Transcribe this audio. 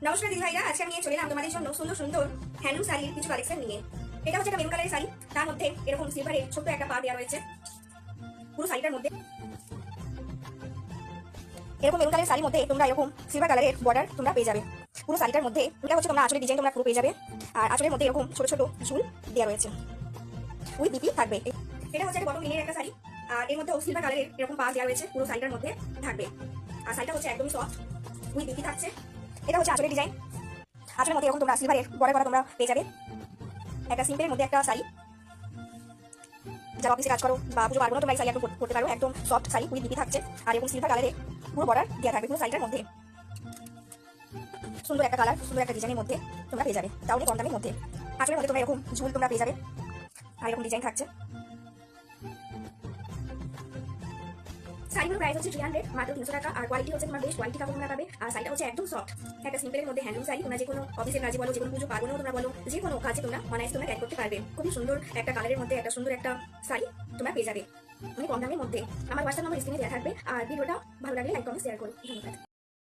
নমস্কার দিদি ভাইরা, আজকে আমি নিয়ে চলে এলাম তোমাদের জন্য সুন্দর সুন্দর হ্যান্ডলুম শাড়ির কিছু কালেকশন নিয়ে। এটা হচ্ছে একটা মেরুন কালারের শাড়ি, তার মধ্যে এরকম সিলভারের ছোট্ট একটা পা দেওয়া রয়েছে। পুরো শাড়িটার মধ্যে এরকম মেরুন কালারের শাড়ির মধ্যে তোমরা এরকম সিলভার কালারের বর্ডার তোমরা পেয়ে যাবে। পুরো শাড়িটার মধ্যে এটা হচ্ছে তোমরা আঁচলের ডিজাইন তোমরা পুরো পেয়ে যাবে। আর আঁচলের মধ্যে এরকম ছোট ছোট ঝুল দেওয়া রয়েছে, উইথ বিপি থাকবে। এটা হচ্ছে একটা বটম লিনের একটা শাড়ি, আর এর মধ্যে সিলভার কালারের এরকম পা দেওয়া রয়েছে, পুরো শাড়িটার মধ্যে থাকবে। আর শাড়িটা হচ্ছে একদমই সফট, উইথ বিপি থাকছে। এটা হচ্ছে আঁচলের ডিজাইন, আঁচলের মধ্যে এরকম তোমরা সিলভারের বর্ডার করা তোমরা পেয়ে যাবে। একটা সিম্পলের মধ্যে একটা শাড়ি, যারা অফিসে কাজ করো বা পুজো পার্বণ তোমরা এই শাড়ি একদম পরতে পারো। একদম সফট শাড়ি, উইথ বিপি থাকছে। আর এরকম সিলভার কালারে পুরো বর্ডার দেওয়া থাকবে পুরো শাড়িটার মধ্যে। সুন্দর একটা কালার, সুন্দর একটা ডিজাইনের মধ্যে তোমরা পেয়ে যাবে, তাও কম দামের মধ্যে। আঁচলের মধ্যে তোমরা এরকম ঝুল তোমরা পেয়ে যাবে, আর এরকম ডিজাইন থাকছে। শাড়িগুলোর প্রাইস হচ্ছে 300, মাত্র 300 টাকা। আর কোয়ালিটি হচ্ছে তোমার বেস্ট কোয়ালিটি কাপড় তোমরা পাবে। আর শাড়িটা হচ্ছে একদম সফট, একটা সিম্পলের মধ্যে হ্যান্ডলুম শাড়ি। তোমরা যে কোনো অফিসের কাজে বলো, যে কোনো পুজো পার্বণেও তোমরা বলো, যে কোনো কাজে তোমরা অনায়াসে তোমরা ক্যারি করতে পারবে। খুবই সুন্দর একটা কালারের মধ্যে একটা সুন্দর একটা শাড়ি তোমরা পেয়ে যাবে, অনেক কম দামের মধ্যে। আমার হোয়াটসঅ্যাপ নাম্বার স্ক্রিনে দেওয়া থাকবে। আর ভিডিওটা ভালো লাগলে লাইক কমেন্ট শেয়ার করো। ধন্যবাদ।